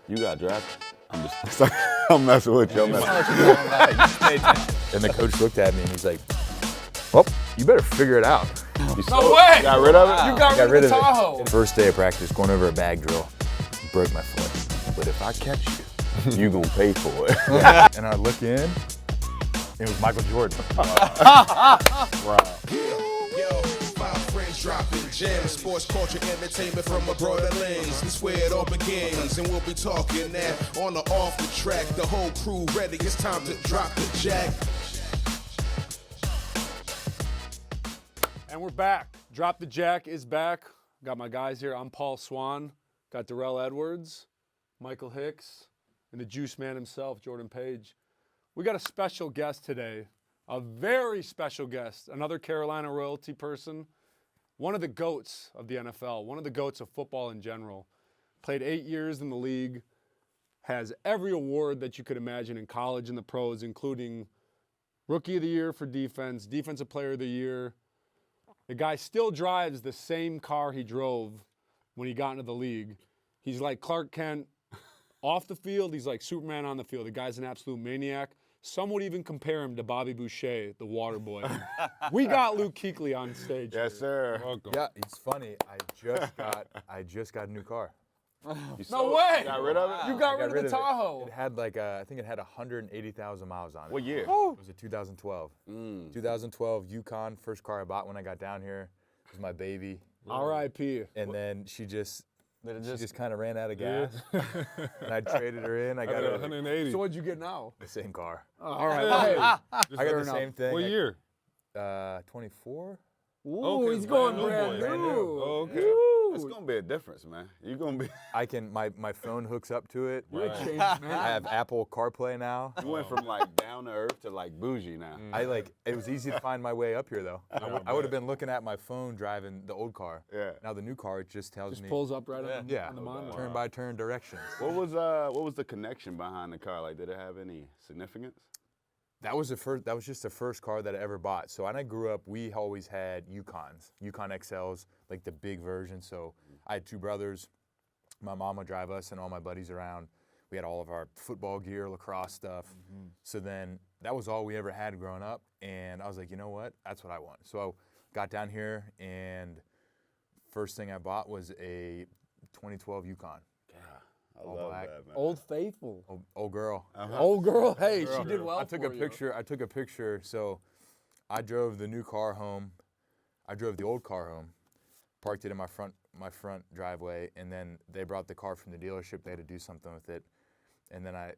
You got drafted. I'm just I'm messing with you. And the coach looked at me and he's like, well, you better figure it out. No way! Got rid of it? You got rid of the Tahoe. First day of practice, going over a bag drill, broke my foot. But if I catch you, You gonna pay for it. and I look in, it was Michael Jordan. Wow. Dropping gems, sports culture, entertainment from a broader lens. This where it all begins, and we'll be talking that on or off the track. The whole crew ready, it's time to drop the jack. And we're back. Drop the Jack is back. Got my guys here. I'm Paul Swan. Got Darrell Edwards, Michael Hicks, and the juice man himself, Jordan Page. We got a special guest today, a very special guest, another Carolina royalty person. One of the GOATs of the NFL, one of the GOATs of football in general. Played 8 years in the league, has every award that you could imagine in college and the pros, including Rookie of the Year for defense, Defensive Player of the Year. The guy still drives the same car he drove when he got into the league. He's like Clark Kent off the field. He's like Superman on the field. The guy's an absolute maniac. Some would even compare him to Bobby Boucher, the water boy. We got Luke Kuechly on stage. Yes, sir. Welcome. Yeah, it's funny. I just got a new car. No way! You got rid of it? You got rid of the it. Tahoe. It had I think it had 180,000 miles on it. What year? It was a 2012. 2012 Yukon, first car I bought when I got down here. It was my baby. R.I.P. And then she just kind of ran out of gas. And I traded her in. I got her 180. So what'd you get now? the same car. All right. Hey. I got the same thing. What year? 24. Ooh, Okay, he's going brand brand new. new. Okay. Ooh. It's gonna be a difference, man. You're gonna be. I can my phone hooks up to it. You're a changed man. I have Apple CarPlay now. You went from like down to earth to like bougie now. It was easy to find my way up here though. I would have been looking at my phone driving the old car. Yeah. Now the new car, it just tells Just me pulls up right on yeah, the monitor. turn by turn directions. What was the connection behind the car? Like, did it have any significance? That was just the first car that I ever bought. So when I grew up, we always had Yukons, Yukon XLs, like the big version. So I had two brothers. My mom would drive us and all my buddies around. We had all of our football gear, lacrosse stuff. So then that was all we ever had growing up. And I was like, you know what? That's what I want. So I got down here, and first thing I bought was a 2012 Yukon. I All love black. that, man. Old faithful. Old girl. Old girl. Hey, she did well I took for a you. picture. I took a picture. So I drove the new car home. I drove the old car home, parked it in my front driveway, and then they brought the car from the dealership. They had to do something with it, and then I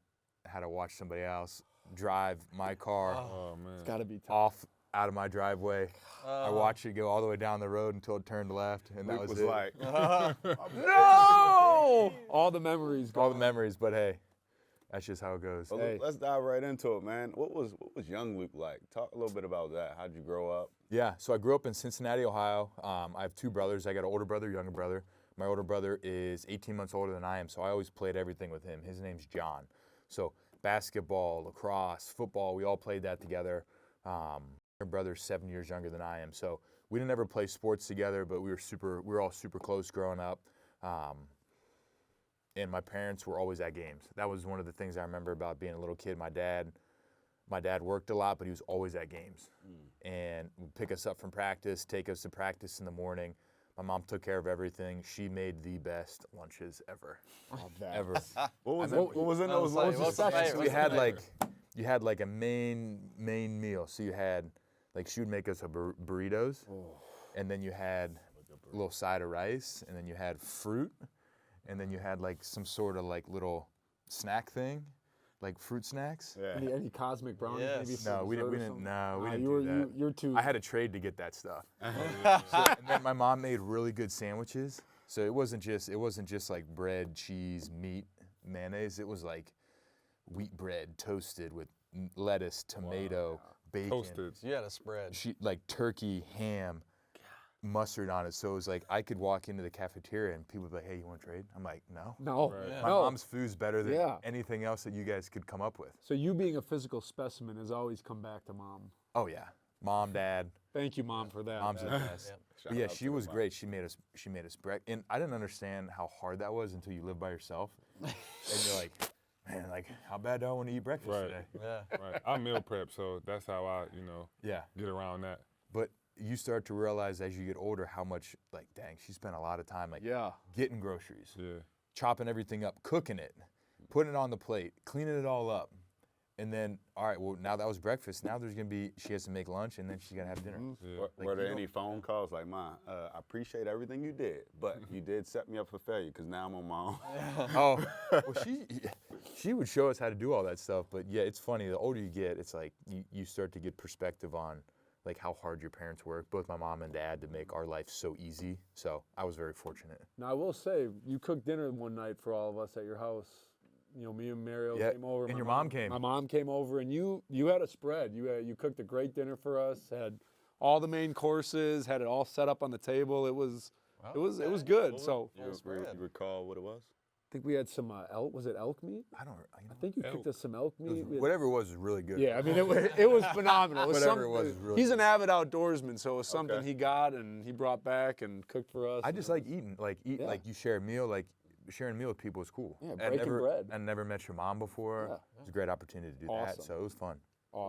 had to watch somebody else drive my car Oh man. It's got to be tough. off out of my driveway. I watched it go all the way down the road until it turned left, and that Luke was was it. like, No! All the memories. all the gone. memories, but hey, that's just how it goes. well, Hey. let's dive right into it, man. What was young Luke like? Talk a little bit about that. How'd you grow up? Yeah, so I grew up in Cincinnati, Ohio. I have two brothers. I got an older brother, younger brother. My older brother is 18 months older than I am, so I always played everything with him. His name's John. So basketball, lacrosse, football, we all played that together. My brother's 7 years younger than I am, so we didn't ever play sports together, but we were all super close growing up. And my parents were always at games. That was one of the things I remember about being a little kid. My dad worked a lot, but he was always at games and would pick us up from practice, take us to practice in the morning. My mom took care of everything. She made the best lunches ever. Ever. What was in those What's the lunches? special? So you had like a main meal. So you had, like, she would make us burritos, and then you had a little side of rice, and then you had fruit, and then you had like some sort of like little snack thing, like fruit snacks. Yeah. Any cosmic brownies? Yes. Maybe No, for we dessert or didn't. something? No, we Nah, didn't you were, do that. You're too. I had to trade to get that stuff. So, and then my mom made really good sandwiches. So it wasn't just like bread, cheese, meat, mayonnaise. It was like wheat bread toasted with lettuce, tomato, bacon. Toasted. You had a spread. Like turkey, ham, mustard on it. So it was like I could walk into the cafeteria and people would be like, "Hey, you want to trade?" I'm like, "No." No. Right. My No. mom's food's better than Yeah. anything else that you guys could come up with. So you being a physical specimen has always come back to mom. Oh yeah, mom, dad, Thank you, mom, for that. mom's the best. Shout But yeah, out she to was the mom. great. She made us breakfast, and I didn't understand how hard that was until you live by yourself. and you're like, man, like, how bad do I want to eat breakfast Right. today? Yeah. Right. I meal prep, so that's how I, Yeah. get around that. But you start to realize as you get older how much, like, dang, she spent a lot of time, like, Yeah. getting groceries, Yeah. chopping everything up, cooking it, putting it on the plate, cleaning it all up. And then, all right, well, now that was breakfast. Now there's going to be, she has to make lunch, and then she's going to have dinner. Yeah. Were there any phone calls like, Mom, I appreciate everything you did, but you did set me up for failure because now I'm on my own. Oh, well, she would show us how to do all that stuff. But, yeah, it's funny. The older you get, it's like you start to get perspective on, like, how hard your parents work, both my mom and dad, to make our life so easy. So I was very fortunate. Now I will say, you cooked dinner one night for all of us at your house. Me and Mario Yeah, came over. and my your mom came. My mom came over, and you had a spread. You cooked a great dinner for us. Had all the main courses. Had it all set up on the table. It was good. So You recall what it was? I think we had some elk. Was it elk meat? I don't, I think you cooked us some elk meat. We had- whatever it was really good. Yeah, I mean it was phenomenal. It was Whatever it was really he's good. an avid outdoorsman, so it was something Okay. he got and he brought back and cooked for us. I just like eating. Like, Yeah. like you share a meal, like, sharing a meal with people is cool. Yeah, I breaking bread. I never met your mom before. Yeah. It was a great opportunity to do that, Awesome. so it was fun.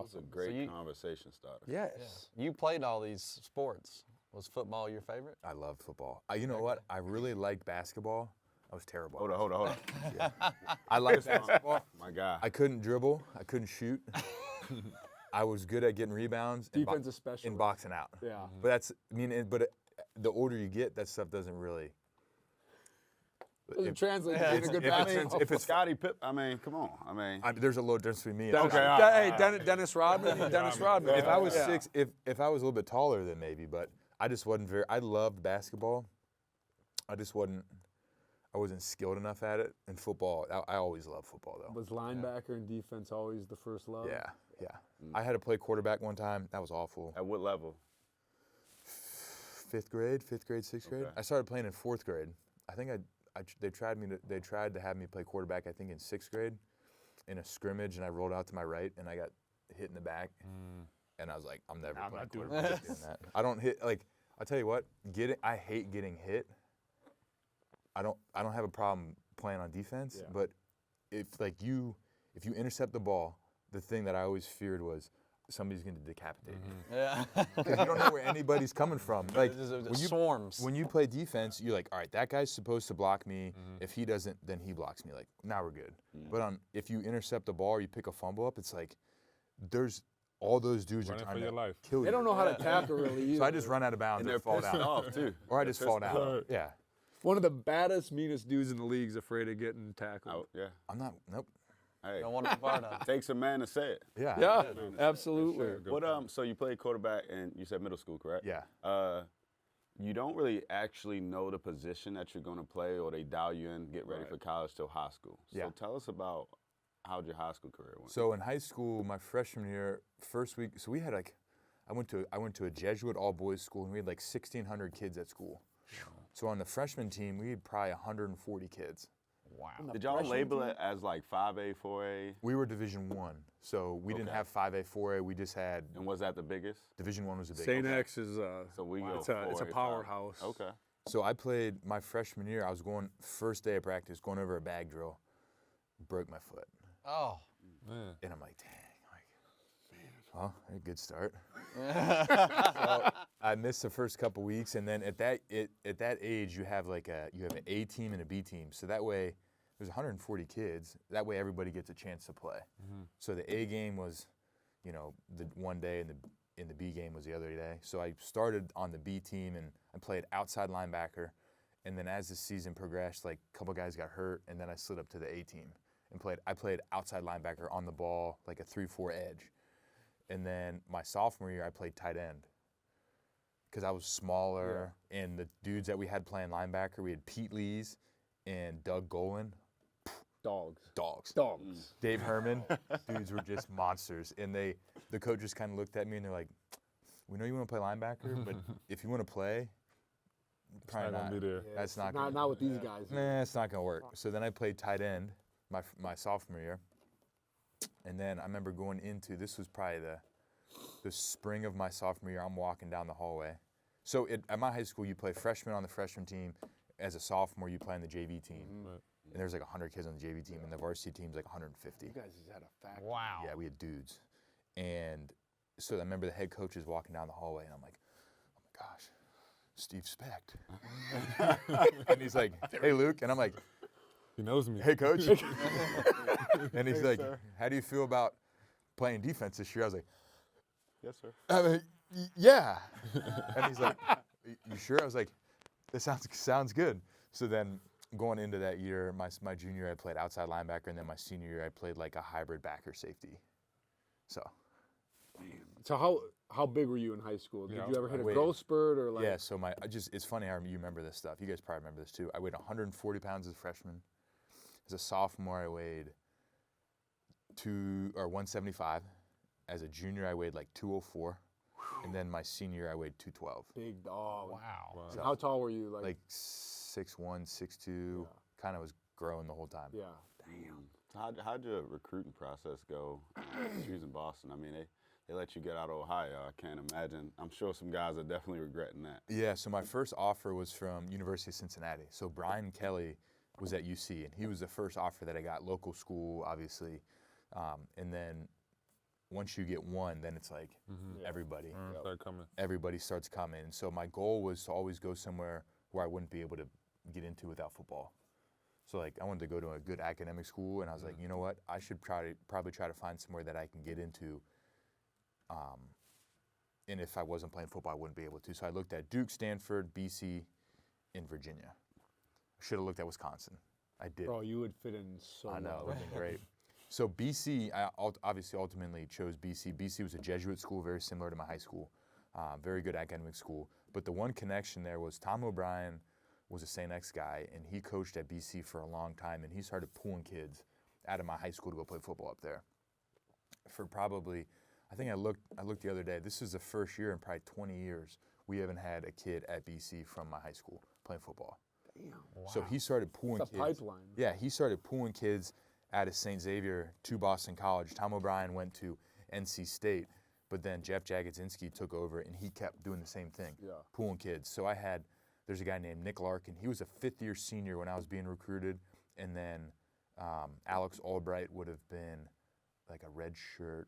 It's a great you- conversation starter. yes. You played all these sports. Was football your favorite? I love football. You know what? I really liked basketball. I was terrible. Hold on. I liked basketball. My guy. I couldn't dribble. I couldn't shoot. I was good at getting rebounds and Defensive specialist. and boxing out. Yeah. But that's, the older you get, that stuff doesn't really. Doesn't translate to being a good if basketball. it's- if it's- Scottie Pippen, I mean, come on. I mean, There's a little difference between me and Dennis, Okay, all right, hey, Dennis Rodman. Dennis Rodman. If I was Yeah. 6, if I was a little bit taller, then maybe. But I just wasn't very. I loved basketball. I wasn't skilled enough at it. And football, I always loved football though. Was linebacker and defense always the first love? Yeah. I had to play quarterback one time. That was awful. at what level? Fifth grade, sixth grade. Okay. I started playing in 4th grade. I think they tried to have me play quarterback. I think in 6th grade, in a scrimmage, and I rolled out to my right, and I got hit in the back. And I was like, I'm never playing not doing quarterback doing that. I don't hit like. I'll tell you what. I hate getting hit. I don't have a problem playing on defense, but if you intercept the ball, the thing that I always feared was somebody's going to decapitate me. Yeah. Because you don't know where anybody's coming from. Like It swarms. when you play defense, you're like, all right, that guy's supposed to block me. If he doesn't, then he blocks me. Like, now we're good. But if you intercept the ball or you pick a fumble up, it's like there's all those dudes Running are trying for your to life. kill you. They don't know how to tackle really either. So I just run out of bounds And or they're fall pissed down. off too. Or I just fall down. off. Yeah. One of the baddest, meanest dudes in the league's afraid of getting tackled. Oh, yeah. I'm not. Nope. Hey, Don't want to be part of. takes a man to say it. Yeah. Yeah, absolutely. What so you played quarterback and you said middle school, correct? Yeah. You don't really actually know the position that you're going to play, or they dial you in, get ready for college till high school. So Yeah. tell us about how your high school career went. So in high school, my freshman year, first week, so we had like, I went to a Jesuit all boys school, and we had like 1,600 kids at school. So on the freshman team, we had probably 140 kids. Wow. Did y'all label it as like 5A, 4A? We were Division I, so we didn't Okay. have 5A, 4A. We just had And was that the biggest? Division I was the St. biggest. X is So we go it's a 4A, 5A. powerhouse. Okay. So I played my freshman year. I was going first day of practice, going over a bag drill, broke my foot, Oh. Man. and I'm like, dang, well, a good start. So I missed the first couple weeks, and then at that age, you have an A team and a B team. So that way, there's 140 kids. That way, everybody gets a chance to play. So the A game was, the one day, and the B game was the other day. So I started on the B team, and I played outside linebacker. And then as the season progressed, like a couple guys got hurt, and then I slid up to the A team and I played outside linebacker on the ball, like a 3-4 edge. And then my sophomore year, I played tight end because I was smaller. And the dudes that we had playing linebacker, we had Pete Lees and Doug Golan. Dogs. Dogs. Dogs. Dave Herman. Dudes were just monsters. And the coaches kind of looked at me and they're like, we know you want to play linebacker, but if you want to play, probably not not. gonna be there. That's not gonna Not with these guys. Nah, it's not gonna work. So then I played tight end my sophomore year, and then I remember going into, this was probably the spring of my sophomore year. I'm walking down the hallway. So at my high school, you play freshman on the freshman team. As a sophomore, you play on the JV team. And there's like 100 kids on the JV team, and the varsity team's like 150. You guys just had a factory. Wow. Yeah, we had dudes. And so I remember the head coach is walking down the hallway, and I'm like, oh my gosh, Steve Specht. And he's like, hey, Luke. And I'm like, He knows me. hey, coach. And he's like, how do you feel about playing defense this year? I was like, Yes, sir. I mean, yeah. And he's like, you sure? I was like, that sounds good. So then going into that year, my junior year, I played outside linebacker, and then my senior year, I played like a hybrid backer safety. So. So how big were you in high school? Did Yeah, you ever hit a wait. growth spurt or like? Yeah, so it's funny how you remember this stuff. You guys probably remember this too. I weighed 140 pounds as a freshman. As a sophomore, I weighed 175. As a junior, I weighed like 204. And then my senior year, I weighed 212. Big dog. Wow. And how tall were you? Like 6'1", 6'2", kind of was growing the whole time. Yeah. So how'd your recruiting process go? Choosing Boston. I mean, they let you get out of Ohio. I can't imagine. I'm sure some guys are definitely regretting that. Yeah, so my first offer was from University of Cincinnati. So Brian Kelly was at UC, and he was the first offer that I got, local school, obviously. And then once you get one, then it's like everybody. Start coming. Everybody starts coming. And so my goal was to always go somewhere where I wouldn't be able to get into without football. So like I wanted to go to a good academic school, and I was like, you know what? I should probably try to find somewhere that I can get into. And if I wasn't playing football, I wouldn't be able to. So I looked at Duke, Stanford, BC, and Virginia. I should have looked at Wisconsin. I did. Bro, you would fit in so I know, it well. would have been great. So BC, I obviously ultimately chose BC. BC was a Jesuit school, very similar to my high school. Very good academic school. But the one connection there was Tom O'Brien was a St. X guy, and he coached at BC for a long time, and he started pulling kids out of my high school to go play football up there. For probably, I think I looked the other day, this is the first year in probably 20 years we haven't had a kid at BC from my high school playing football. Damn. So he started pulling It's a kids. pipeline. Yeah, he started pulling kids out of St. Xavier to Boston College. Tom O'Brien went to NC State, but then Jeff Jagodzinski took over, and he kept doing the same thing, pulling kids. So there's a guy named Nick Larkin. He was a fifth-year senior when I was being recruited, and then Alex Albright would have been like a redshirt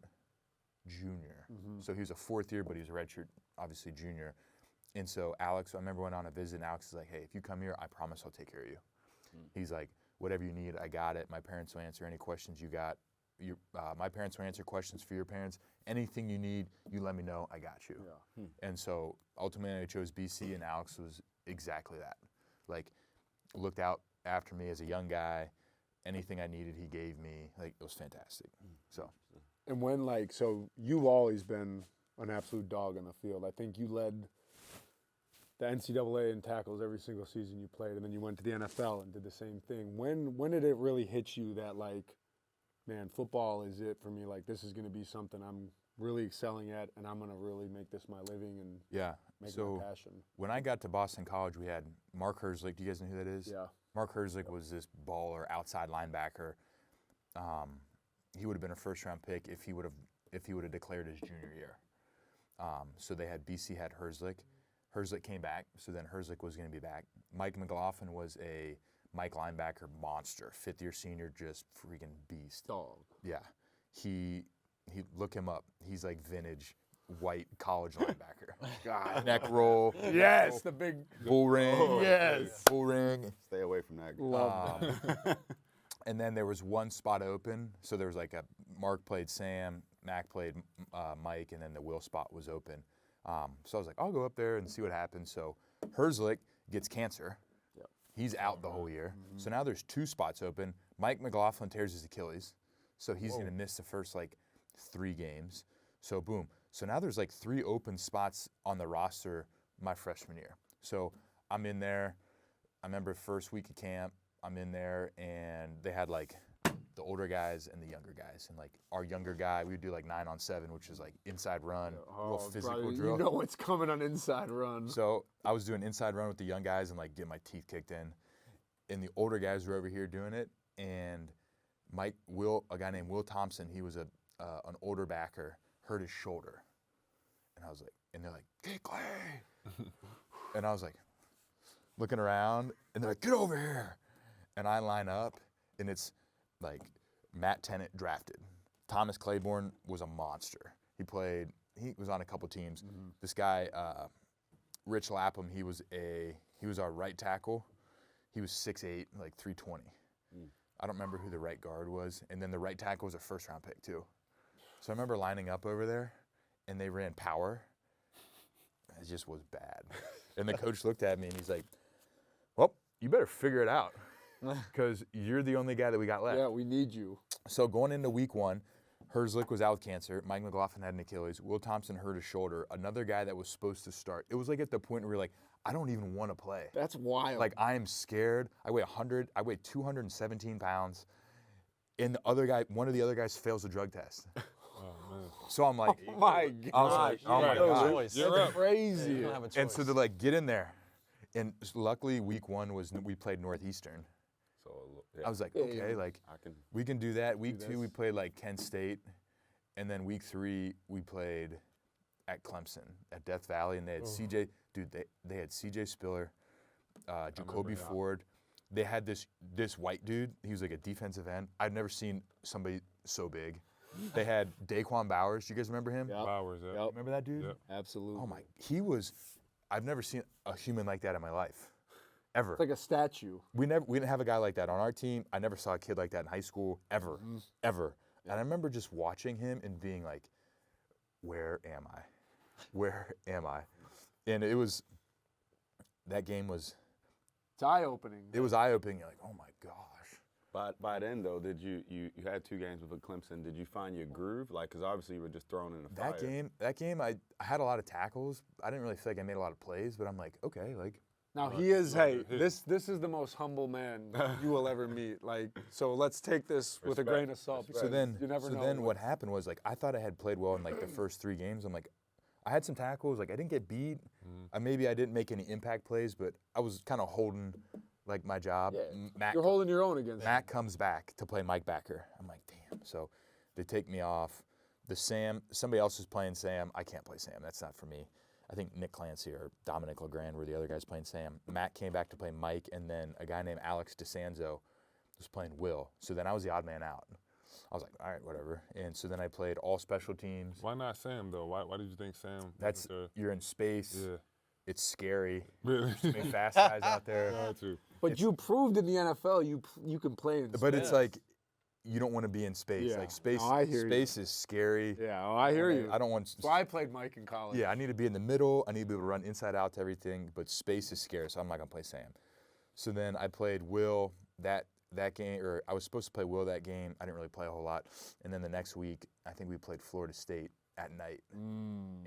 junior. So he was a fourth year, but he was a redshirt, obviously junior. And so Alex, I remember went on a visit, and Alex is like, hey, if you come here, I promise I'll take care of you. He's like, whatever you need, I got it. My parents will answer any questions you got. My parents will answer questions for your parents. Anything you need, you let me know, I got you. And so ultimately I chose BC, and Alex was exactly that. Like, looked out after me as a young guy. Anything I needed, he gave me. Like, it was fantastic. So. And when so you've always been an absolute dog in the field. I think you led the NCAA in tackles every single season you played, and then you went to the NFL and did the same thing. When did it really hit you that man, football is it for me? Like, this is going to be something I'm really excelling at, and I'm going to really make this my living and make it my passion. When I got to Boston College, we had Mark Herzlich. Do you guys know who that is? Yeah. Mark Herzlich was this baller outside linebacker. He would have been a first-round pick if he would have declared his junior year. So they had BC had Herzlich. Herzlich came back, so then Herzlich was going to be back. Mike McLaughlin was a Mike linebacker monster, fifth-year senior, just freaking beast. Dog. Yeah, he look him up. He's like vintage white college linebacker. God. Neck roll. Yes, the big Bull ring. yes. Bull ring. Stay away from that. Love that. And then there was one spot open. So there was Mark played Sam, Mac played Mike, and then the Will spot was open. So I was like, I'll go up there and see what happens. So Herzlich gets cancer. He's out the whole year. So now there's two spots open. Mike McLaughlin tears his Achilles. So he's going to miss the first 3 games. So boom. So now there's 3 open spots on the roster my freshman year. So I'm in there. I remember first week of camp, I'm in there, and they had the older guys and the younger guys. And our younger guy, we would do 9-on-7, which is inside run, real physical brother, drill. You know what's coming on inside run. So I was doing inside run with the young guys and getting my teeth kicked in. And the older guys were over here doing it. And a guy named Will Thompson, he was an older backer, hurt his shoulder. And I was and they're like, Kuechly. And I was looking around, and they're like, get over here. and I line up, and it's like Matt Tennant drafted. Thomas Claiborne was a monster. He was on a couple teams. This guy, Rich Lapham, he was our right tackle. He was 6'8", like 320. I don't remember who the right guard was. And then the right tackle was a first-round pick, too. So I remember lining up over there, and they ran power. It just was bad. And the coach looked at me, and he's like, well, you better figure it out because you're the only guy that we got left. Yeah, we need you. So going into week 1, Herzlich was out with cancer. Mike McLaughlin had an Achilles. Will Thompson hurt his shoulder. Another guy that was supposed to start. It was like at the point where you're like, I don't even want to play. That's wild. Like, I am scared. I weigh 217 pounds. And one of the other guys fails a drug test. So I'm like, oh my gosh. oh my gosh. gosh. That's crazy. You don't have a choice. And so they're like, get in there. And luckily, week 1 we played Northeastern. So yeah. I was like, okay, like we can do that. Week 2 we played like Kent State, and then week 3 we played at Clemson at Death Valley, and they had CJ. Dude, they had CJ Spiller, Jacoby Ford. They had this white dude. He was like a defensive end. I've never seen somebody so big. They had Daquan Bowers. Do you guys remember him? Yep. Bowers, yeah. Yep. Remember that dude? Yep. Absolutely. Oh my, I've never seen a human like that in my life, ever. It's like a statue. We didn't have a guy like that on our team. I never saw a kid like that in high school, ever. And I remember just watching him and being like, where am I? Where am I? And that game was, It's eye-opening. it was eye-opening. You're like, oh my gosh. By then, though, did you had 2 games with Clemson? Did you find your groove? Like, because obviously you were just thrown in the fire. That game, I had a lot of tackles. I didn't really feel like I made a lot of plays, but I'm like, okay, like. Now he is, this is the most humble man you will ever meet. Like, so let's take this with a grain of salt. So then, you never know. what happened was, like, I thought I had played well in like the first 3 games. I'm like, I had some tackles. Like, I didn't get beat. Maybe I didn't make any impact plays, but I was kind of holding like my job. Yeah. You're holding your own against Matt comes back to play Mike Backer. I'm like, damn. So they take me off. Somebody else is playing Sam. I can't play Sam. That's not for me. I think Nick Clancy or Dominic LeGrand were the other guys playing Sam. Matt came back to play Mike, and then a guy named Alex DeSanzo was playing Will. So then I was the odd man out. I was like, all right, whatever. And so then I played all special teams. Why not Sam, though? Why did you think Sam? You're in space. Yeah. It's scary. Really? There's many fast guys out there. But you proved in the NFL you can play in space. But it's like, you don't want to be in space. Yeah. Like space, No, I hear space is scary. Yeah, I hear you. I don't want. So I played Mike in college. Yeah, I need to be in the middle. I need to be able to run inside out to everything. But space is scary, so I'm not gonna play Sam. So then I played Will that game, or I was supposed to play Will that game. I didn't really play a whole lot. And then the next week, I think we played Florida State at night, and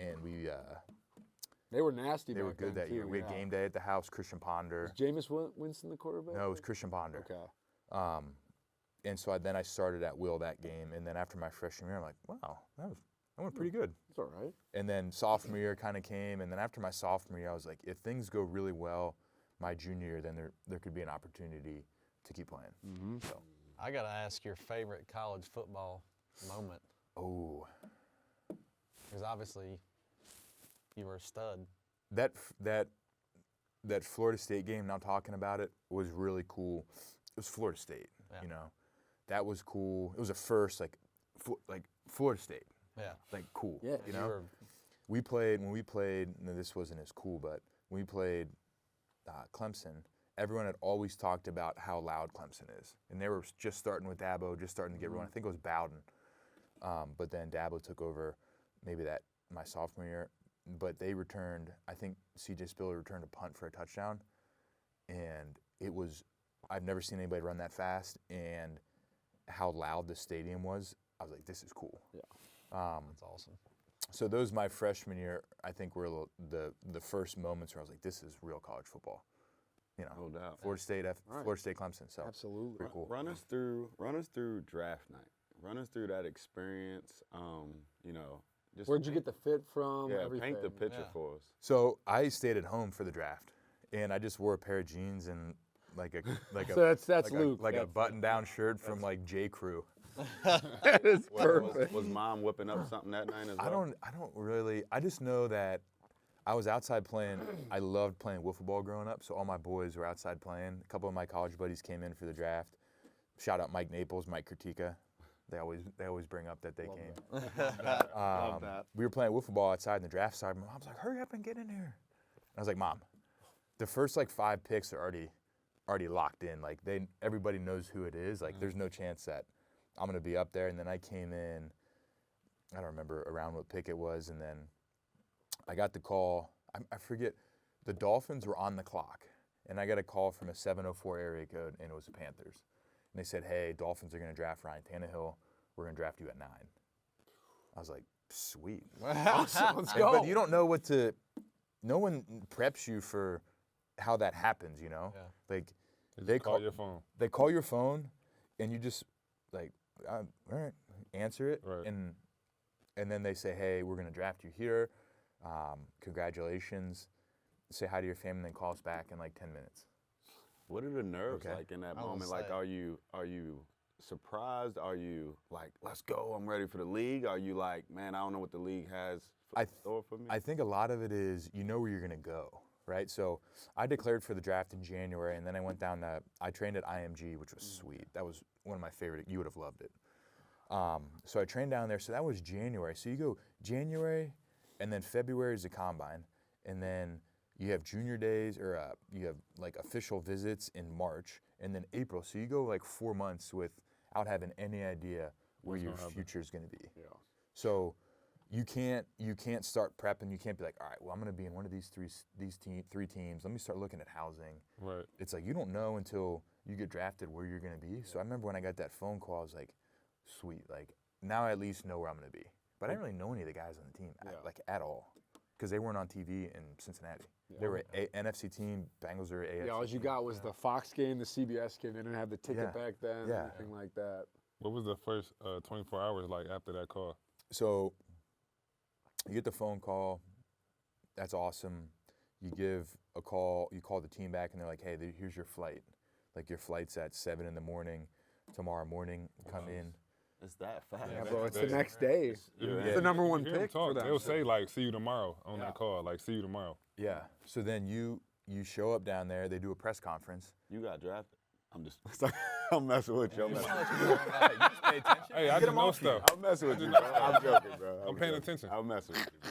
they were nasty. They were good that year. We had game day at the house. Christian Ponder. Was Jameis Winston the quarterback? No, it was Christian Ponder. Okay. And so then I started at Will that game, and then after my freshman year, I'm like, wow, that went pretty good. It's all right. And then sophomore year kind of came, and then after my sophomore year, I was like, if things go really well my junior year, then there could be an opportunity to keep playing. So. I got to ask your favorite college football moment. Oh. Because obviously you were a stud. That Florida State game, now talking about it, was really cool. It was Florida State, you know. That was cool. It was a first, like Florida State. Yeah. Like, cool. Yeah. You know? When we played, no, this wasn't as cool, but when we played Clemson, everyone had always talked about how loud Clemson is. And they were just starting with Dabo, just starting to get rolling. I think it was Bowden. But then Dabo took over maybe my sophomore year. But they returned, I think CJ Spiller returned a punt for a touchdown. And it was, I've never seen anybody run that fast. And how loud the stadium was, I was like, this is cool. Yeah. That's awesome. So those my freshman year, I think were the first moments where I was like, this is real college football. You know, No doubt. Florida State, Clemson. So Absolutely. pretty cool. Run us through draft night. Run us through that experience. You know, just Where'd you get the fit from? Yeah, everything? paint the picture for us. So I stayed at home for the draft, and I just wore a pair of jeans and like a So that's Luke. a button-down shirt from like J. Crew. That is perfect. Was mom whipping up something that night as well? I don't really. I just know that I was outside playing. I loved playing wiffle ball growing up, so all my boys were outside playing. A couple of my college buddies came in for the draft. Shout out Mike Naples, Mike Kritika. They always bring up that they came. Love that. We were playing wiffle ball outside in the draft started. My mom's like, "Hurry up and get in here." I was like, "Mom, the first like 5 picks are already locked in. Like everybody knows who it is. Like there's no chance that I'm gonna be up there." And then I came in. I don't remember around what pick it was, and then I got the call. I forget. The Dolphins were on the clock, and I got a call from a 704 area code, and it was the Panthers. And they said, "Hey, Dolphins are going to draft Ryan Tannehill. We're going to draft you at 9." I was like, "Sweet." Awesome. Let's go. But you don't know what to. No one preps you for how that happens. You know, like They call your phone. They call your phone, and you just like, all right, answer it, Right. and then they say, "Hey, we're going to draft you here. Congratulations. Say hi to your family, and then call us back in like 10 minutes." What are the nerves Okay. like in that I was moment? gonna Like, say. are you surprised? Are you like, let's go, I'm ready for the league? Are you like, man, I don't know what the league has in store for me? I think a lot of it is you know where you're going to go, right? So I declared for the draft in January, and then I went down to, I trained at IMG, which was sweet. That was one of my favorite. You would have loved it. So I trained down there. So that was January. So you go January, and then February is the combine, and then you have junior days, or you have like official visits in March, and then April. So you go like 4 months without having any idea where your future is going to be. Yeah. So you can't start prepping. You can't be like, all right, well, I'm going to be in one of these three teams. Let me start looking at housing. Right. It's like you don't know until you get drafted where you're going to be. So I remember when I got that phone call, I was like, sweet. Like now I at least know where I'm going to be. But I didn't really know any of the guys on the team, at all, because they weren't on TV in Cincinnati. They were an NFC team. Bengals are AFC. Yeah, all you got was the Fox game, the CBS game. They didn't have the ticket Yeah. back then, Yeah. anything like that. What was the first 24 hours like after that call? So you get the phone call. That's awesome. You give a call. You call the team back, and they're like, "Hey, here's your flight. Like your flight's at 7 in the morning tomorrow morning. Come in." It's that fast. Yeah, bro, it's the next day. It's Yeah. the number one You hear them pick for talk, them. they'll say like, "See you tomorrow" on that call. Like, "See you tomorrow." Yeah. So then you show up down there. They do a press conference. You got drafted. I'm just, I'm messing with you. I'm messing with you. You just pay attention. Hey, I just know stuff. I'm messing with you, bro. I'm joking, bro. I'm paying joking. attention. I'm messing with you,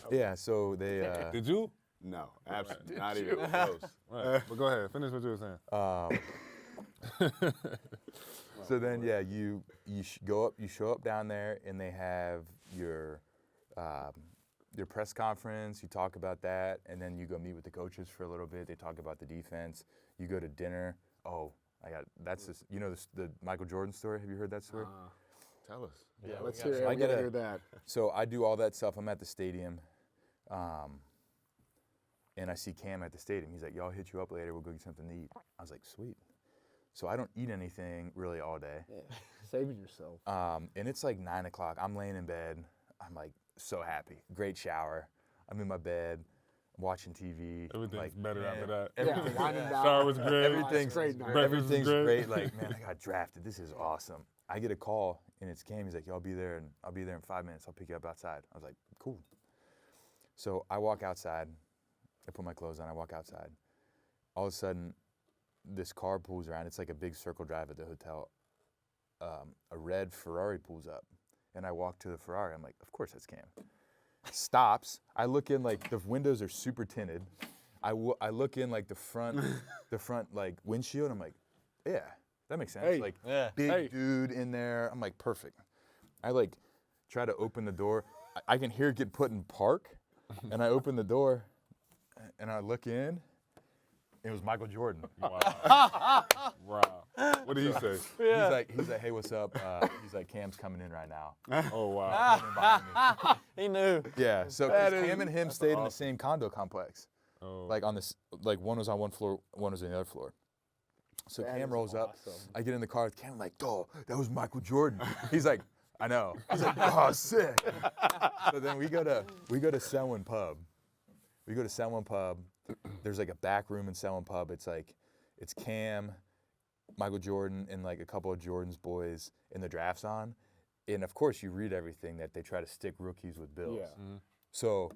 bro. Yeah. So they. Did you? No, absolutely not even close. Right. But go ahead. Finish what you were saying. So then, yeah, you show up down there, and they have your press conference. You talk about that, and then you go meet with the coaches for a little bit. They talk about the defense. You go to dinner. Oh, that's this. You know the Michael Jordan story. Have you heard that story? Tell us. Yeah, let's hear it. I I gotta- hear that. So I do all that stuff. I'm at the stadium, and I see Cam at the stadium. He's like, "Y'all hit you up later. We'll go get something to eat." I was like, "Sweet." So I don't eat anything really all day. Saving yourself. And it's like 9 o'clock. I'm laying in bed. I'm like so happy. Great shower. I'm in my bed, watching TV. Everything's like, better after that. Yeah, winding down. Shower was great. Everything's Great night. Breakfast was Everything's great. great. Like, man, I got drafted. This is awesome. I get a call, and it's Cam. He's like, "Yo, I'll be there in 5 minutes. I'll pick you up outside." I was like, "Cool." So I walk outside. I put my clothes on. I walk outside. All of a sudden, this car pulls around. It's like a big circle drive at the hotel. A red Ferrari pulls up, and I walk to the Ferrari. I'm like, "Of course, that's Cam." Stops. I look in, like the windows are super tinted. I look in like the front like windshield. I'm like, "Yeah, that makes sense." Hey. Like Yeah. big Hey. dude in there. I'm like, perfect. I like try to open the door. I can hear it get put in park, and I open the door, and I look in. It was Michael Jordan. Wow. Wow. What did he say? He's like, "Hey, what's up?" He's like, "Cam's coming in right now." Oh, wow. Coming behind me. He knew. Yeah. So 'cause Cam and him stayed in the same condo complex. Oh. Like on this, like one was on one floor, one was on the other floor. So That Cam is rolls up. awesome. I get in the car with Cam. I'm like, "Oh, that was Michael Jordan." He's like, "I know." He's like, "Oh, sick." So then we go to Selwyn Pub. We go to Selwyn Pub. There's like a back room in Selwyn Pub. It's Cam, Michael Jordan, and like a couple of Jordan's boys, and the draft's on. And of course, you read everything that they try to stick rookies with bills. Yeah. So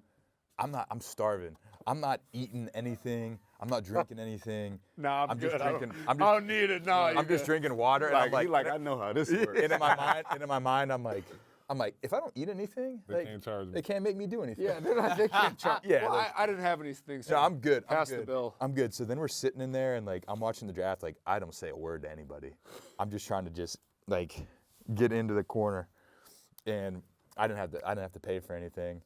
I'm starving. I'm not eating anything. I'm not drinking anything. Nah, I'm just good. drinking. I don't need it. No, I'm just drinking water. And I'm like, I know how this works. and in my mind, I'm like, if I don't eat anything, They can't charge me. They can't make me do anything. Yeah, they can't charge. Yeah, well, like- I didn't have anything. So No, I'm good. Pass I'm the good. bill. I'm good. So then we're sitting in there and like I'm watching the draft. Like I don't say a word to anybody. I'm just trying to just like get into the corner, and I didn't have to pay for anything.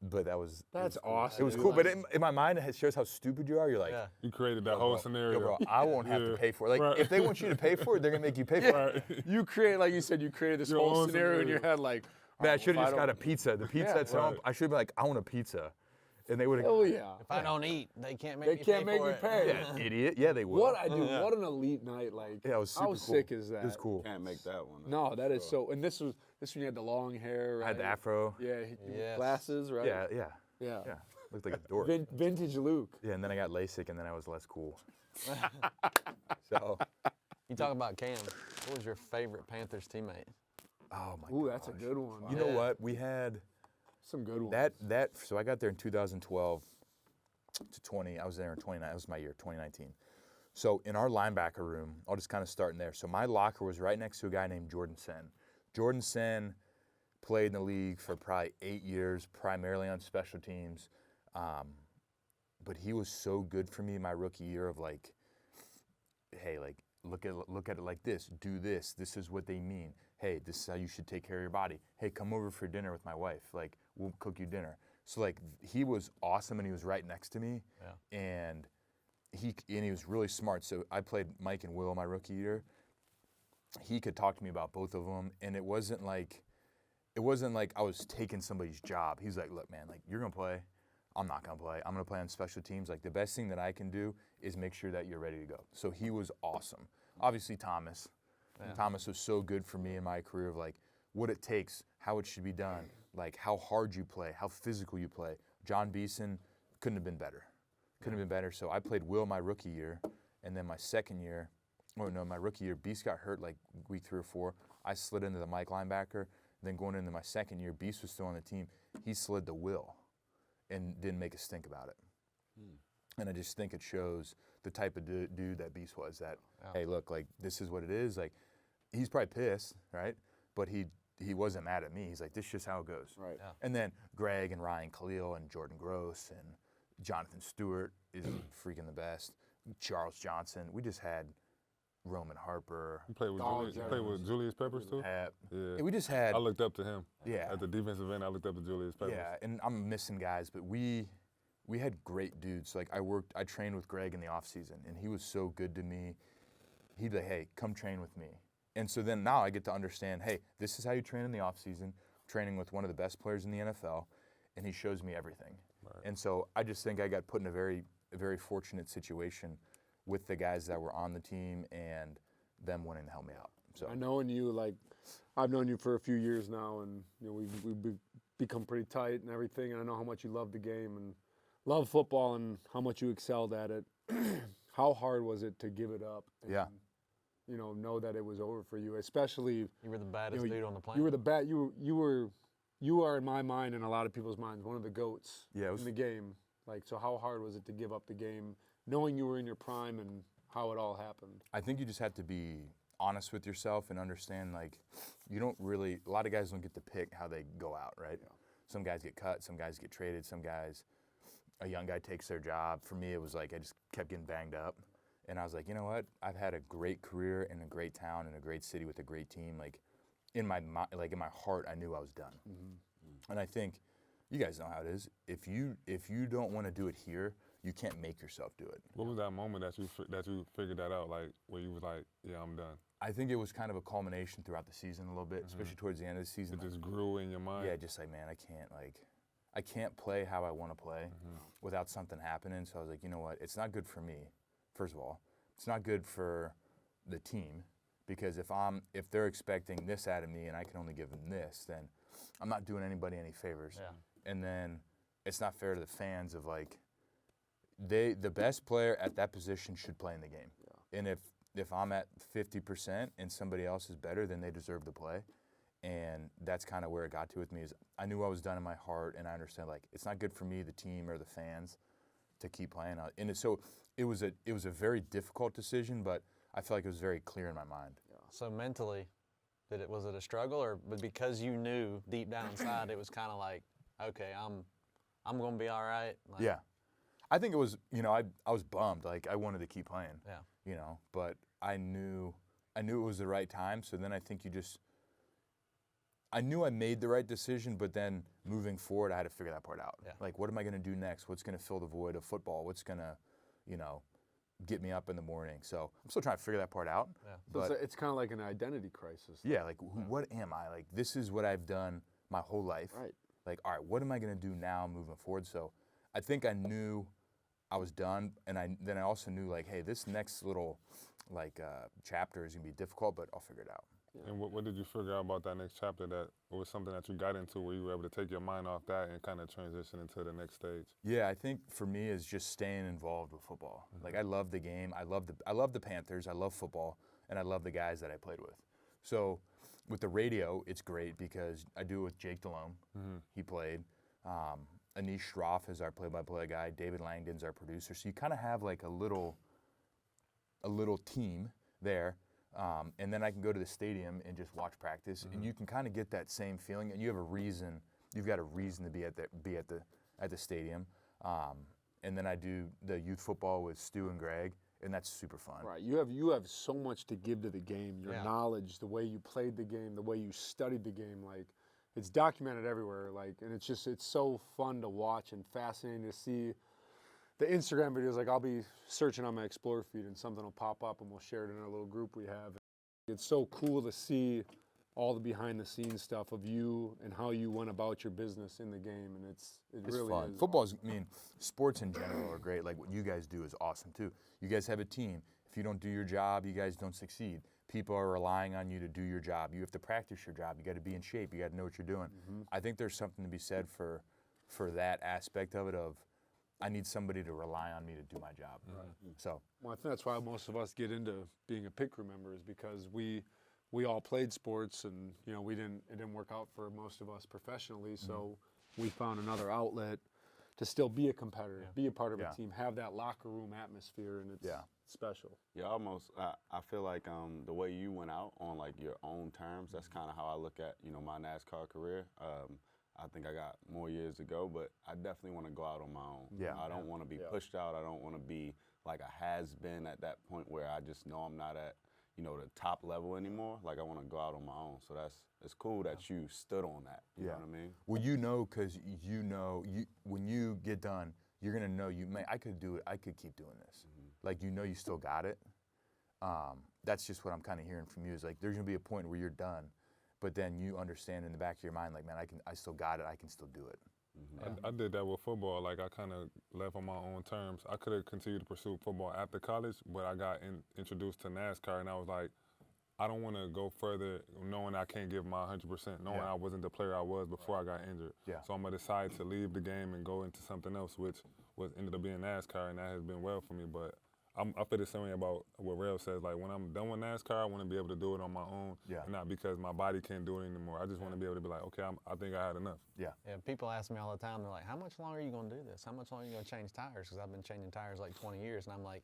But That's awesome. it was cool. But in my mind, it shows how stupid you are. You're like, Yeah. You created that whole scenario. yo, bro, I won't have to Yeah, pay for it. Like right. if they want you to pay for it, they're gonna make you pay for it. Right. You create, like you said, you created this Your whole own scenario in your scenario. head. Like, Man, I if should have I just got don't- a pizza. The pizza Yeah, at home. right. I should be like, I want a pizza, and they would have. Hell yeah. If I don't eat, they can't make They me can't pay make for me it. pay. Yeah, idiot. Yeah, they would. What I do? What an elite night! Like, Yeah, it was super how cool. sick is that? It was cool. Can't make that one. No, that is so. And this when you had the long hair. Right? I had the afro. Yeah, Yes. glasses, right? Yeah, yeah, yeah. yeah. Looked like a dork. Vintage Luke. Yeah, and then I got LASIK, and then I was less cool. So, You talk about Cam. What was your favorite Panthers teammate? oh my. Ooh, that's a good one. You know Yeah. what? We had Some good ones. So I got there in 2012 to 20. I was there in 29. That was my year, 2019. So in our linebacker room, I'll just kind of start in there. So my locker was right next to a guy named Jordan Sen. Jordan Sen played in the league for probably 8 years, primarily on special teams. But he was so good for me my rookie year of like, hey, like look at it like this. Do this. This is what they mean. Hey, this is how you should take care of your body. Hey, come over for dinner with my wife. Like, we'll cook you dinner. So like he was awesome and he was right next to me. Yeah. And he was really smart. So I played Mike and Will my rookie year. He could talk to me about both of them, and it wasn't like I was taking somebody's job. He's like, look, man, like you're gonna play. I'm not gonna play. I'm gonna play on special teams. Like the best thing that I can do is make sure that you're ready to go. So he was awesome. Obviously Thomas. Yeah. Thomas was so good for me in my career of like what it takes, how it should be done, like how hard you play, how physical you play. John Beeson couldn't have been better. Couldn't have been better. So I played Will my rookie year, and then my rookie year, Beast got hurt like week 3 or 4. I slid into the Mike linebacker. Then going into my second year, Beast was still on the team. He slid to Will and didn't make a stink about it. And I just think it shows the type of dude that Beast was, that, hey, look, like, this is what it is. Like, he's probably pissed, right? But he wasn't mad at me. He's like, this is just how it goes. Right. Yeah. And then Greg and Ryan Khalil and Jordan Gross and Jonathan Stewart is freaking the best. Charles Johnson. We just had Roman Harper. You played with Dogs, Julius Peppers too? Yeah, we just had. I looked up to him. Yeah. At the defensive end, I looked up to Julius Peppers. Yeah, and I'm missing guys, but we had great dudes. Like I trained with Greg in the off season, and he was so good to me. He'd be like, hey, come train with me. And so then now I get to understand, hey, this is how you train in the off season, training with one of the best players in the NFL, and he shows me everything. Right. And so I just think I got put in a very fortunate situation with the guys that were on the team and them wanting to help me out. So I knowing you, like, I've known you for a few years now, and you know we've become pretty tight and everything. And I know how much you love the game and love football and how much you excelled at it. How hard was it to give it up? And, Yeah. You know that it was over for you, especially. You were the baddest dude on the planet. You were the bat. You are in my mind and a lot of people's minds one of the goats in the game. Like, so how hard was it to give up the game, knowing you were in your prime and how it all happened? I think you just have to be honest with yourself and understand, like, you don't really, a lot of guys don't get to pick how they go out, right? Yeah. Some guys get cut, some guys get traded, some guys, a young guy takes their job. For me, it was like I just kept getting banged up. And I was like, you know what? I've had a great career in a great town, in a great city with a great team. Like, in my heart, I knew I was done. Mm-hmm. And I think, you guys know how it is. If you don't want to do it here, you can't make yourself do it. What was that moment that you figured that out, like, where you was like, yeah, I'm done? I think it was kind of a culmination throughout the season a little bit, especially towards the end of the season. It just grew in your mind? Yeah, just like, man, I can't play how I want to play without something happening. So I was like, you know what? It's not good for me, first of all. It's not good for the team, because if they're expecting this out of me and I can only give them this, then I'm not doing anybody any favors. Yeah. And then it's not fair to the fans of, like, the best player at that position should play in the game. Yeah. And if I'm at 50% and somebody else is better, then they deserve to play. And that's kind of where it got to with me is I knew I was done in my heart, and I understand like it's not good for me, the team, or the fans to keep playing. And so it was a very difficult decision, but I feel like it was very clear in my mind. So mentally, was it a struggle, or because you knew deep down inside it was kind of like, okay, I'm gonna be all right? Like, Yeah, I think it was. I was bummed. Like I wanted to keep playing. Yeah. But I knew it was the right time. So then I think I knew I made the right decision, but then moving forward, I had to figure that part out. Yeah. Like, what am I going to do next? What's going to fill the void of football? What's going to, get me up in the morning? So I'm still trying to figure that part out. Yeah. But It's kind of like an identity crisis. yeah, like, what am I? Like, this is what I've done my whole life. Right. Like, all right, what am I going to do now moving forward? So I think I knew I was done, and then I also knew, like, hey, this next little, chapter is going to be difficult, but I'll figure it out. And what did you figure out about that next chapter that was something that you got into where you were able to take your mind off that and kind of transition into the next stage? Yeah, I think for me is just staying involved with football. Like I love the game. I love the Panthers. I love football, and I love the guys that I played with. So with the radio, it's great because I do it with Jake Delhomme. He played. Anish Shroff is our play-by-play guy. David Langdon's our producer. So you kind of have like a little team there. And then I can go to the stadium and just watch practice, and you can kind of get that same feeling. And you have a reason. You've got a reason to be at the stadium. And then I do the youth football with Stu and Greg, and that's super fun. Right. You have so much to give to the game. Your knowledge, the way you played the game, the way you studied the game. Like, it's documented everywhere. Like, and it's so fun to watch and fascinating to see. The Instagram videos, like I'll be searching on my Explore feed and something will pop up and we'll share it in our little group we have. It's so cool to see all the behind the scenes stuff of you and how you went about your business in the game, and it's really fun. is. Football's, sports in general are great. Like what you guys do is awesome too. You guys have a team. If you don't do your job, you guys don't succeed. People are relying on you to do your job. You have to practice your job. You got to be in shape. You got to know what you're doing. I think there's something to be said for that aspect of it of, I need somebody to rely on me to do my job. So, Well, I think that's why most of us get into being a pit crew member is because we all played sports and it didn't work out for most of us professionally. So we found another outlet to still be a competitor, be a part of a team, have that locker room atmosphere, and it's special. Yeah, almost. I feel like the way you went out on like your own terms. That's kind of how I look at my NASCAR career. I think I got more years to go, but I definitely want to go out on my own. Yeah. I don't want to be pushed out. I don't want to be like a has-been at that point where I just know I'm not at, the top level anymore. Like I want to go out on my own. So it's cool that you stood on that. You know what I mean? Well, because when you get done, you're gonna know I could do it. I could keep doing this. Like you still got it. That's just what I'm kind of hearing from you. Is like there's gonna be a point where you're done. But then you understand in the back of your mind, like, man, I still got it. I can still do it. I did that with football. Like, I kind of left on my own terms. I could have continued to pursue football after college, but I got introduced to NASCAR, and I was like, I don't want to go further knowing I can't give my 100%, knowing I wasn't the player I was before I got injured. Yeah. So I'm going to decide to leave the game and go into something else, which ended up being NASCAR, and that has been well for me. But I feel the same way about what Rail says. Like, when I'm done with NASCAR, I want to be able to do it on my own, and not because my body can't do it anymore. I just want to be able to be like, okay, I think I had enough. Yeah. Yeah, people ask me all the time, they're like, how much longer are you going to do this? How much longer are you going to change tires? Because I've been changing tires like 20 years, and I'm like,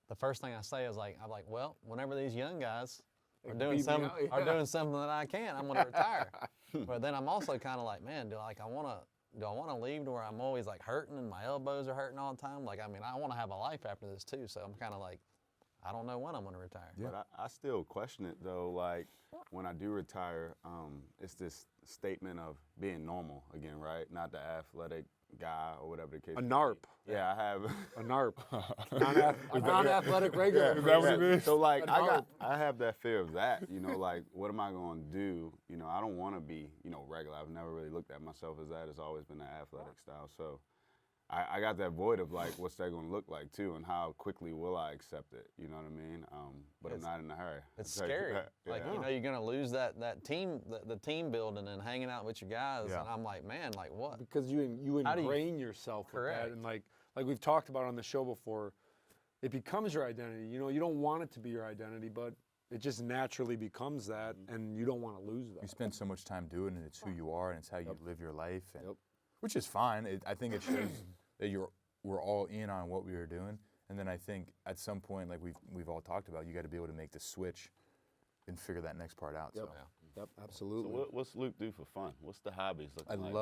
the first thing I say is like, well, whenever these young guys are doing something that I can't, I'm going to retire. But then I'm also kind of like, man, do I want to leave to where I'm always like hurting and my elbows are hurting all the time? Like, I mean, I want to have a life after this too. So I'm kind of like, I don't know when I'm going to retire. Yeah. But I still question it though. Like when I do retire, it's this statement of being normal again, right? Not the athletic guy or whatever the case. A NARP. Yeah, I have a NARP. A non-athletic regular. Is that what it is? So like I have that fear of that, like what am I going to do? I don't want to be, regular. I've never really looked at myself as that. It's always been that athletic style. So I got that void of like, what's that going to look like too, and how quickly will I accept it? You know what I mean? But I'm not in a hurry. It's scary. Like, you're going to lose that team, the team building and hanging out with your guys. Yeah. And I'm like, man, like what? Because you ingrain yourself with that. And like we've talked about on the show before, it becomes your identity. You don't want it to be your identity, but It just naturally becomes that, and you don't want to lose that. You spend so much time doing it. It's who you are, and it's how you live your life, and, Yep. which is fine. I think it shows that we're all in on what we were doing. And then I think at some point, like we've all talked about, you got to be able to make the switch and figure that next part out. Yep. So Yep, absolutely. So what's Luke do for fun? What's the hobbies looking I like?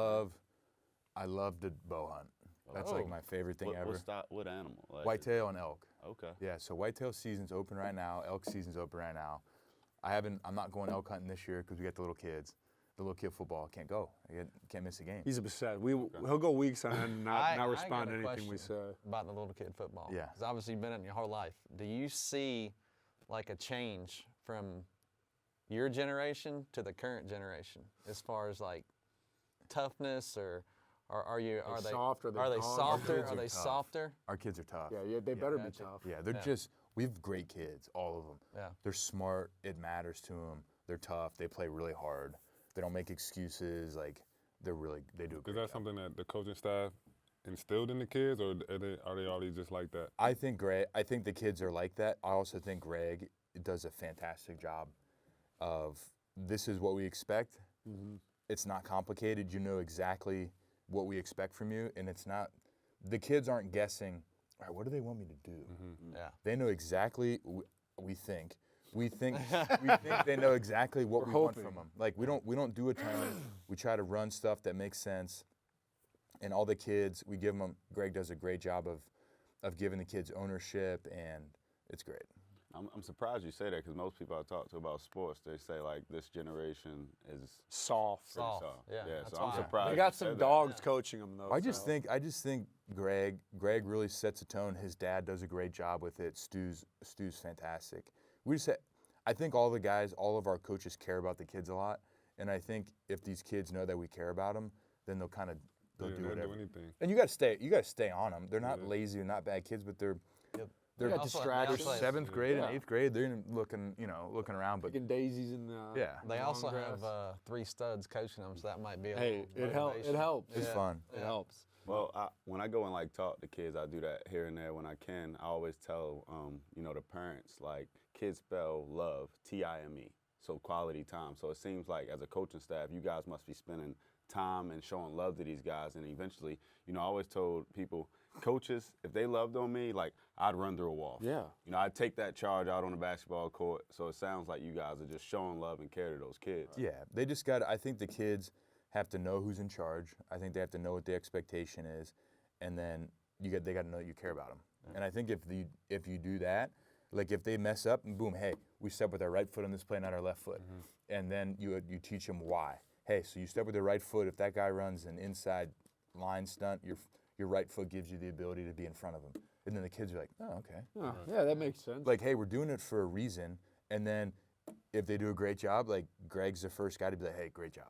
love to bow hunt. That's like my favorite thing ever. What animal? Like, Whitetail and elk. Okay. Yeah, so whitetail season's open right now. Elk season's open right now. I'm not going elk hunting this year because we got the little kids. The little kid football can't go. Can't miss a game. He's upset. He'll go weeks on end and not respond to anything we say. About the little kid football. Yeah. Because obviously you've been in it your whole life. Do you see like a change from your generation to the current generation as far as like toughness or are they soft? Are they hard? softer? kids Are are they tough. softer? Our kids are tough. Yeah, they better be tough. Yeah, they're we have great kids, all of them. Yeah. They're smart. It matters to them. They're tough. They play really hard. They don't make excuses. Like, they do a great Is that job. something that the coaching staff instilled in the kids, or are they already just like that? I think the kids are like that. I also think Greg does a fantastic job of this is what we expect. Mm-hmm. It's not complicated. You know exactly what we expect from you, and it's not. The kids aren't guessing. All right, what do they want me to do? Mm-hmm. Yeah. They know exactly. We think they know exactly what we want from them. Like we don't do a ton. We try to run stuff that makes sense. And all the kids, we give them. Greg does a great job of giving the kids ownership, and it's great. I'm surprised you say that because most people I talk to about sports, they say like this generation is Soft. pretty Soft, soft. yeah, Yeah, that's so I'm why. surprised. They got you some said that. dogs coaching them though. I just so. think Greg really sets a tone. His dad does a great job with it. Stu's fantastic. I think all of our coaches care about the kids a lot, and I think if these kids know that we care about them, then they'll They'll do whatever. do anything. And you got to stay on them. They're not lazy, they're not bad kids, but they're got Also, distracted. they also- 7th grade Yeah. and 8th grade. They're looking around, but Picking daisies in the yeah, They long also grass. have 3 studs coaching them, so that might be a Hey, little it helps. motivation. It helps. it's fun. It helps. Well, when I go and like talk to kids, I do that here and there when I can. I always tell the parents like kids spell love Time, so quality time. So it seems like as a coaching staff, you guys must be spending time and showing love to these guys. And eventually, I always told people, coaches, if they loved on me, like I'd run through a wall. Yeah. I'd take that charge out on the basketball court. So it sounds like you guys are just showing love and care to those kids. Yeah, they just got. I think the kids have to know who's in charge. I think they have to know what the expectation is, and then they got to know that you care about them. Yeah. And I think if you do that, like if they mess up and boom, hey, we step with our right foot on this play, not our left foot, and then you teach them why. Hey, so you step with your right foot. If that guy runs an inside line stunt, your right foot gives you the ability to be in front of him. And then the kids are like, oh, okay. Yeah, that makes sense. Like, hey, we're doing it for a reason. And then if they do a great job, like Greg's the first guy to be like, hey, great job.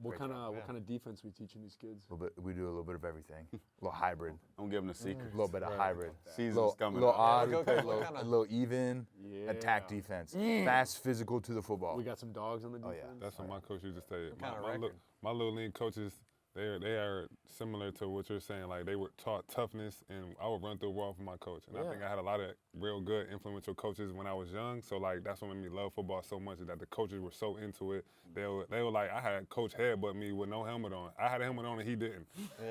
What kind of defense we teaching these kids? We do a little bit of everything. A little hybrid. I'm giving a secret. A little bit of hybrid. Season's coming A little up. odd. What We play kind of- a little even. Yeah. Attack defense. Fast, physical to the football. We got some dogs on the defense. yeah. That's what my coach used to say. kind of record? My little league coaches, they are similar to what you're saying. Like they were taught toughness, and I would run through a wall for my coach. And I think I had a lot of real good, influential coaches when I was young. So like that's what made me love football so much. Is that the coaches were so into it. They were like, I had Coach headbutt me with no helmet on. I had a helmet on and he didn't.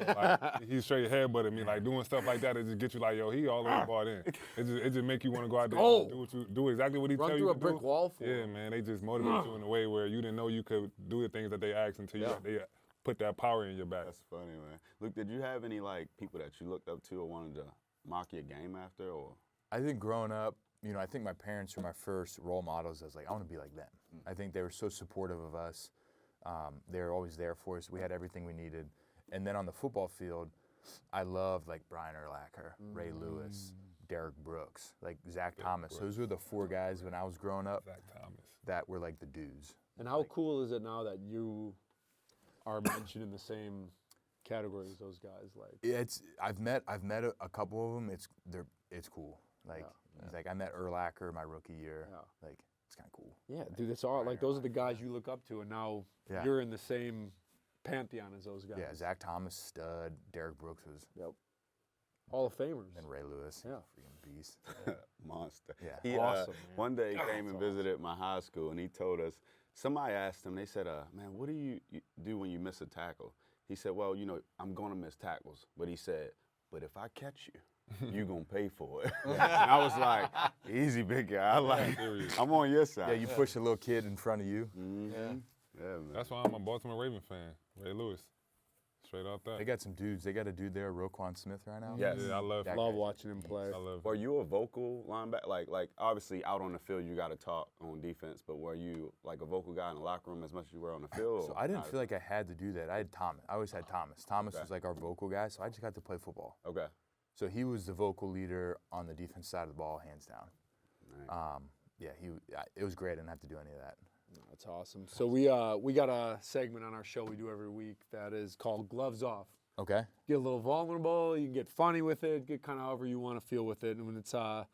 Like, he straight headbutted me. Like doing stuff like that, it just get you like, yo, he all the way bought in. It just make you want to go out there and do exactly what he Run tell through you a to brick do. wall for Yeah, him. man, they just motivate you in a way where you didn't know you could do the things that they asked until they put that power in your back. That's funny, man. Luke, did you have any like people that you looked up to or wanted to mock your game after, or? I think growing up, I think my parents were my first role models. I was like, I want to be like them. I think they were so supportive of us. They were always there for us. We had everything we needed. And then on the football field, I loved like Brian Urlacher, Ray Lewis, Derek Brooks, like Zach Thomas. Those were the 4 guys when I was growing up Zach Thomas. that were like the dudes. And how cool is it now that you are mentioned in the same category as those guys? Like, I've met a couple of them. It's cool. Like it's like I met Urlacher my rookie year. Yeah. Like it's kind of cool. yeah, dude, it's all like those are the guys you look up to, and now Yeah. you're in the same pantheon as those guys. Yeah, Zach Thomas stud. Derek Brooks was. Yep. Hall of Famers. And Ray Lewis. Yeah. Freaking beast. Monster. Yeah. He, Awesome, man. one day he came and visited my high school, and he told us, somebody asked him, they said, man, what do you do when you miss a tackle? He said, well, I'm going to miss tackles. But he said, but if I catch you, you going to pay for it. And I was like, easy, big guy. I'm on your side. Yeah, you push a little kid in front of you. Mm-hmm. Yeah, man. That's why I'm a Baltimore Raven fan. Ray Lewis. Straight off that. They got some dudes. They got a dude there, Roquan Smith, right now. Yes. Yeah, I love That Love guy. watching him play. I love Were you a vocal linebacker? Like obviously out on the field you got to talk on defense, but were you like a vocal guy in the locker room as much as you were on the field? So or I didn't not? feel like I had to do that. I had Thomas. I always had Thomas. Thomas Okay. was like our vocal guy, so I just got to play football. Okay. So he was the vocal leader on the defense side of the ball, hands down. Right. Yeah, it was great. I didn't have to do any of that. That's awesome. So we got a segment on our show we do every week that is called Gloves Off. Okay. Get a little vulnerable. You can get funny with it. Get kind of however you want to feel with it. And when it's the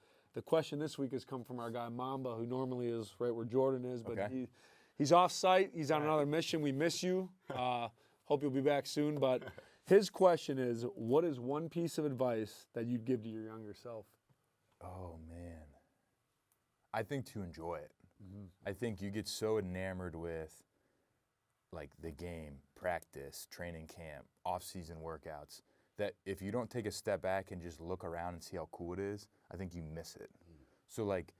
question this week has come from our guy Mamba, who normally is right where Jordan is, but Okay. he's off site. He's on another mission. We miss you. Hope you'll be back soon. But his question is, what is one piece of advice that you'd give to your younger self? Oh, man. I think to enjoy it. I think you get so enamored with, like, the game, practice, training camp, off-season workouts, that if you don't take a step back and just look around and see how cool it is, I think you miss it. So, like,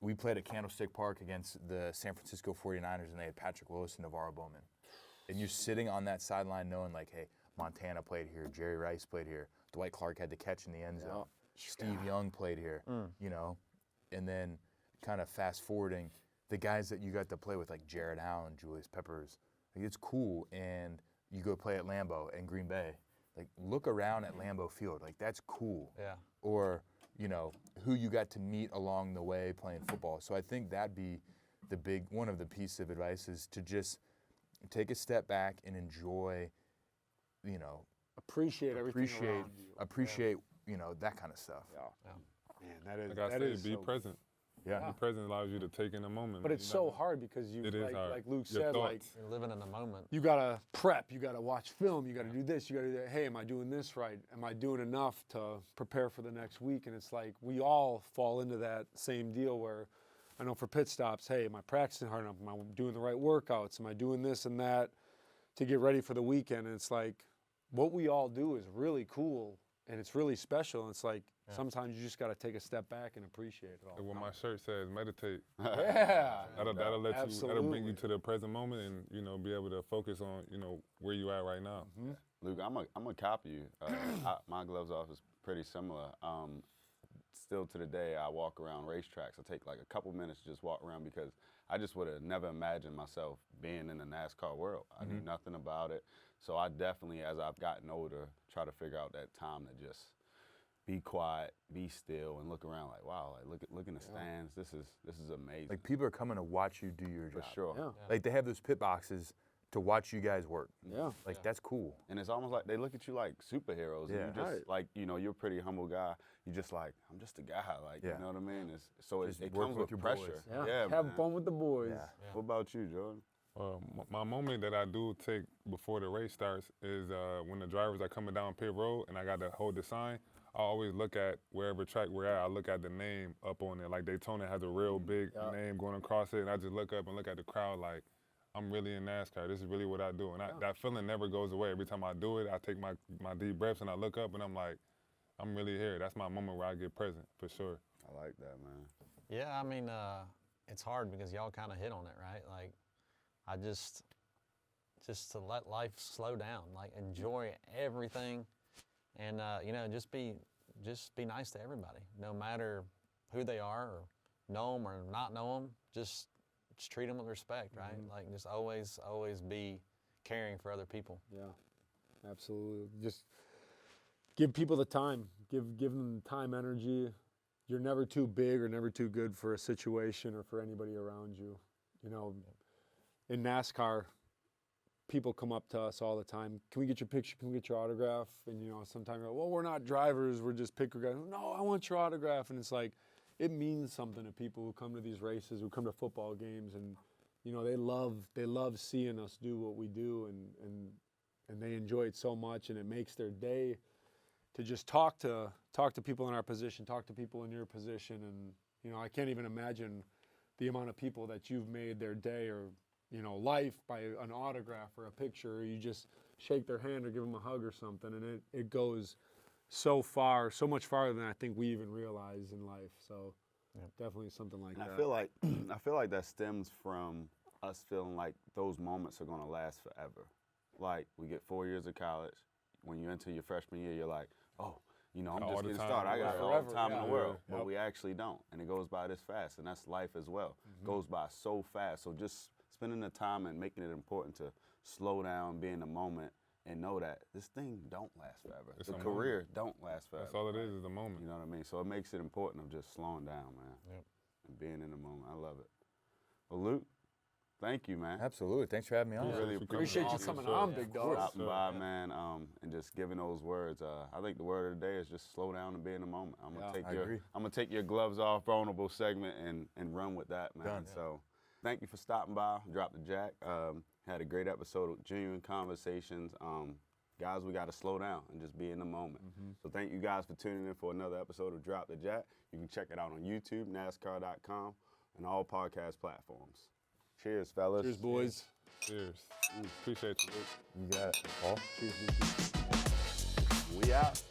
we played at Candlestick Park against the San Francisco 49ers, and they had Patrick Willis and Navarro Bowman. And you're sitting on that sideline knowing, like, hey, Montana played here, Jerry Rice played here, Dwight Clark had the catch in the end zone, Steve Young played here, and then kind of fast forwarding, the guys that you got to play with, like Jared Allen, Julius Peppers, like, it's cool. And you go play at Lambeau and Green Bay, like, look around at Lambeau Field, like, that's cool. Yeah. Or, who you got to meet along the way playing football. So I think that'd be one of the pieces of advice is to just take a step back and enjoy, Appreciate everything around you. appreciate, that kind of stuff. Man, Like I that said, is be so present. Yeah. Be present allows you to take in the moment. But it's so hard because you, It is hard. like Luke Your said, like thoughts. You're living in the moment. you gotta prep, you gotta watch film, you gotta do this, you gotta do that. Hey, am I doing this right? Am I doing enough to prepare for the next week? And it's like we all fall into that same deal where I know for pit stops, hey, am I practicing hard enough? Am I doing the right workouts? Am I doing this and that to get ready for the weekend? And it's like what we all do is really cool and it's really special. And it's like sometimes you just gotta take a step back and appreciate it all. And what my shirt says, meditate. Yeah. That'll let you. That'll bring you Absolutely. to the present moment, and be able to focus on where you at right now. Luke, I'm gonna copy you. My gloves off is pretty similar. Still to the day, I walk around racetracks. I take like a couple minutes to just walk around because I just would have never imagined myself being in the NASCAR world. I knew nothing about it. So I definitely, as I've gotten older, try to figure out that time to just be quiet, be still, and look around like, wow, like look in the stands. This is amazing. Like, people are coming to watch you do your for job. sure. Yeah. Like, they have those pit boxes to watch you guys work. Yeah. Like, that's cool. And it's almost like they look at you like superheroes. Yeah. And you just Right. like, you're a pretty humble guy. You just like, I'm just a guy. Like, Yeah. you know what I mean? It Just it work comes with with your pressure. boys. Have man. fun with the boys. Yeah. What about you, Jordan? My moment that I do take before the race starts is when the drivers are coming down pit road and I got to hold the sign. I always look at wherever track we're at. I look at the name up on it. Like Daytona has a real big name going across it, and I just look up and look at the crowd like, I'm really in NASCAR. This is really what I do, and that feeling never goes away. Every time I do it, I take my deep breaths and I look up and I'm like, I'm really here. That's my moment where I get present for sure. I like that, man. Yeah, I mean, it's hard because y'all kind of hit on it, right? Like, I just to let life slow down, like enjoy everything, and just be nice to everybody, no matter who they are, or know them or not know them. Just treat them with respect, right? Like, just always be caring for other people. Yeah, absolutely. Just give people the time. Give them time, energy. You're never too big or never too good for a situation or for anybody around you. In NASCAR, people come up to us all the time. Can we get your picture? Can we get your autograph? And sometimes we're like, well, we're not drivers. We're just picker guys. No, I want your autograph. And it's like, it means something to people who come to these races, who come to football games, and they love seeing us do what we do, and they enjoy it so much, and it makes their day. to just talk to people in our position, talk to people in your position, and you know, I can't even imagine the amount of people that you've made their day or, you know, life by an autograph or a picture, or you just shake their hand or give them a hug or something, and it goes so far, so much farther than I think we even realize in life. So definitely something like that. I feel like that stems from us feeling like those moments are gonna last forever. Like we get 4 years of college. When you enter your freshman year, you're like, oh, you know, I'm All just the getting time started. I in the got world. all the time in Yeah. the world. Yep. But we actually don't. And it goes by this fast. And that's life as well. Goes by so fast. So just spending the time and making it important to slow down, be in the moment, and know that this thing don't last forever. It's The a career don't last forever. That's all it is the moment. You know what I mean? So it makes it important of just slowing down, man. Yep. And being in the moment. I love it. Well, Luke, thank you, man. Absolutely. Thanks for having me on. Yeah. Really Appreciate you coming on, big dog. Stopping by, man, and just giving those words. I think the word of the day is just slow down and be in the moment. I'm gonna Yeah, I agree. I'm gonna take your gloves off, vulnerable segment, and run with that, man. Done. So, thank you for stopping by. Drop the jack. Had a great episode of genuine conversations. Guys, we got to slow down and just be in the moment. So thank you guys for tuning in for another episode of Drop the Jack. You can check it out on YouTube, NASCAR.com, and all podcast platforms. Cheers, fellas. Cheers, boys. Cheers. Appreciate you, Luke. You got it, Paul. Cheers, Luke. We out.